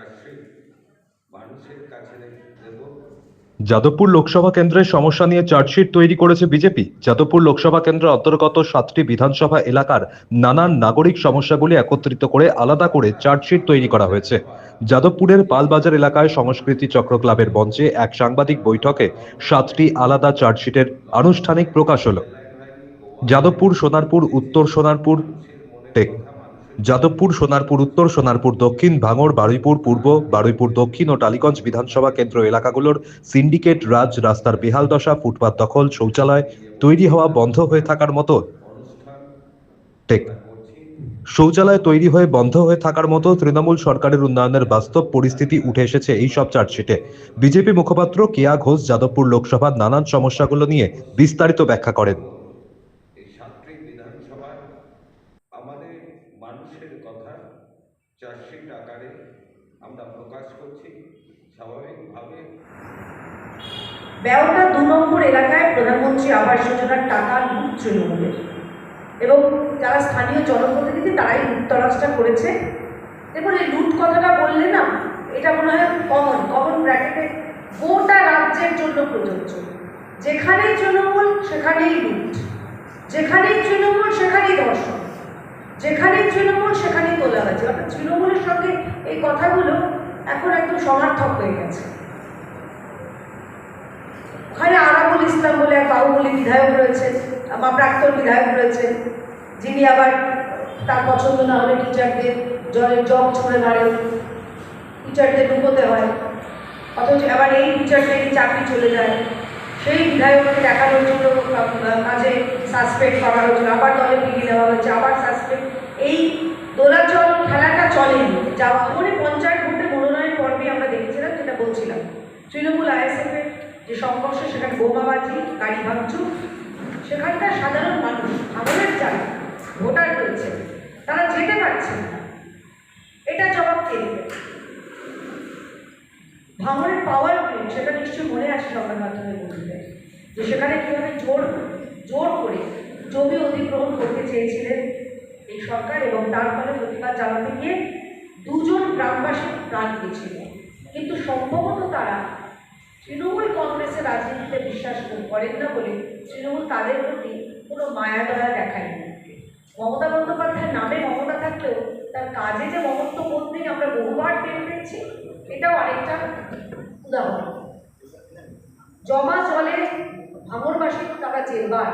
Chargesheet মানুষের কাছে দেব। যাদবপুর লোকসভা কেন্দ্রের সমস্যা নিয়ে চার্জশিট তৈরি করেছে বিজেপি। যাদবপুর লোকসভা কেন্দ্রের অন্তর্গত 7টি বিধানসভা এলাকার নানান নাগরিক সমস্যাগুলি একত্রিত করে আলাদা করে চার্জশিট তৈরি করা হয়েছে। যাদবপুরের পালবাজার এলাকায় সংস্কৃতি চক্র ক্লাবের মঞ্চে এক সাংবাদিক বৈঠকে 7টি আলাদা চার্জশিটের আনুষ্ঠানিক প্রকাশ হলো। যাদবপুর, সোনারপুর, উত্তর সোনারপুর, যাদবপুর, সোনারপুর উত্তর, সোনারপুর দক্ষিণ, ভাঙড়, বারুইপুর পূর্ব, বারুইপুর দক্ষিণ ও টালিগঞ্জ বিধানসভা কেন্দ্র এলাকাগুলোর সিন্ডিকেট রাজ, রাস্তার বেহাল দশা, ফুটপাত দখল, শৌচালয় তৈরি হওয়া বন্ধ হয়ে থাকার মতো অনুষ্ঠান টেক শৌচালয় তৈরি হয়ে বন্ধ হয়ে থাকার মতো তৃণমূল সরকারের উন্নয়নের বাস্তব পরিস্থিতি উঠে এসেছে এই সব চার্জশিটে। বিজেপি মুখপাত্র কেয়া ঘোষ যাদবপুর লোকসভার নানান সমস্যাগুলো নিয়ে বিস্তারিত ব্যাখ্যা করেন। এই 7টি বিধানসভায় আমাদের মানুষের কথা চার্জশিট আকারে আমরা প্রকাশ করছি। স্বাভাবিকভাবে বেওটা 2 নম্বর এলাকায় প্রধানমন্ত্রী আবাস যোজনার টাকা লুট তৃণমূলের, এবং যারা স্থানীয় জনপ্রতিনিধি তারাই লুটতরাজটা করেছে। দেখুন, এই লুট কথাটা বললে না, এটা মনে হয় কমন ব্র্যাকেটে গোটা রাজ্যের জন্য প্রযোজ্য। যেখানেই তৃণমূল সেখানেই লুট, যেখানেই তৃণমূল সেখানেই ধর্ষণ, যেখানেই তৃণমূল সেখানেই তোলাবাজি। অর্থাৎ তৃণমূলের সঙ্গে এই কথাগুলো এখন একদম সমার্থক হয়ে গেছে। ওখানে আরাবুল ইসলাম বলে এক বাহুবলী বিধায়ক রয়েছেন বা প্রাক্তন বিধায়ক রয়েছেন, যিনি আবার তার পছন্দ না হলে টিচারদের জলের জগ ছুঁড়ে মারেন, টিচারদের লুকোতে হয়, অথচ আবার এই টিচারদেরই চাকরি চলে যায়। সেই বিধায়ককে দেখানোর জন্য কাজে সাসপেন্ড করা হয়েছিল, আবার দলে ফিরিয়ে দেওয়া হয়েছে, আবার সাসপেন্ড। এই দোলাচল খেলাটা চলেনি। যাওয়া মানে পঞ্চায়েত ভোটে মনোনয়ন পর্বে আমরা দেখেছিলাম, যেটা বলছিলাম, তৃণমূল আইএসএফের যে সংঘর্ষ, সেখানে বোমাবাজি, গাড়ি ভাঙচুর, সেখানকার সাধারণ মানুষ, আমাদের যারা ভোটার রয়েছে তারা যেতে পারছে না। এটা জবাব কে দেবে? ভাঙড়ের পাওয়ার প্ল্যান্ট, সেটা নিশ্চয়ই মনে আছে সংবাদ মাধ্যমে বলতে, যে সেখানে কীভাবে জোর করে জমি অধিগ্রহণ করতে চেয়েছিলেন এই সরকার, এবং তার ফলে প্রতিবাদ জানাতে গিয়ে 2 জন গ্রামবাসী প্রাণ দিয়েছিল। কিন্তু সম্ভবত তারা তৃণমূল কংগ্রেসের রাজনীতিতে বিশ্বাস করেন না বলে তৃণমূল তাদের প্রতি কোনো মায়া দয়া দেখায়নি। মমতা বন্দ্যোপাধ্যায়ের নামে মমতা থাকলেও তার কাজে যে মমত্ব বোধ নেই আমরা বহুবার টের পেয়েছি। এটাও আরেকটা উদাহরণ। জমা জলে ভাঙড়বাসীর তারা জেরবার,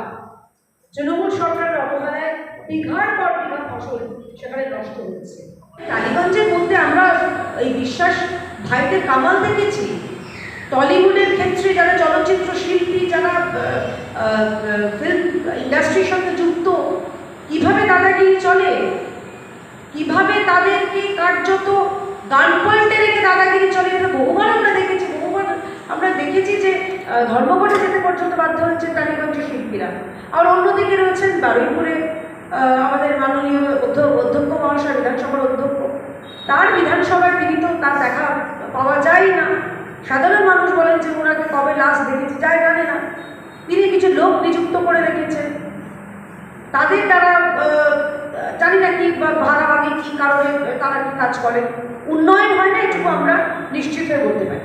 তৃণমূল সরকারের অবহেলায় বিঘার পর বিঘা ফসল সেখানে নষ্ট হচ্ছে। টালিগঞ্জের মধ্যে আমরা এই বিশ্বাস ভাইদের কামাল দেখেছি। টলিউডের ক্ষেত্রে যারা চলচ্চিত্র শিল্পী, যারা ফিল্ম ইন্ডাস্ট্রির সঙ্গে যুক্ত, কিভাবে দাদাগিরি চলে, কিভাবে তাদেরকে কার্যত গান পয়েন্টে রেখে দাদাগিরি চলে, এটা বহুবার আমরা দেখেছি। বহুবার আমরা দেখেছি যে ধর্মঘটে যেতে পর্যন্ত বাধ্য হচ্ছেন টালিগঞ্জের শিল্পীরা। আর অন্যদিকে রয়েছেন বারুইপুরে আমাদের মাননীয় অধ্যক্ষ মহাশয়, বিধানসভার অধ্যক্ষ, তার বিধানসভায় তিনি তো তার দেখা পাওয়া যায় না। সাধারণ মানুষ বলেন যে ওনাকে কবে লাস্ট দেখেছি যায় জানে না। তিনি কিছু লোক নিযুক্ত করে রেখেছেন, তাদের দ্বারা জানি না কি ভাগাভাগি কী কারণে তারা কি কাজ করে, উন্নয়ন হয় না, এটুকু আমরা নিশ্চিত হয়ে বলতে পারি।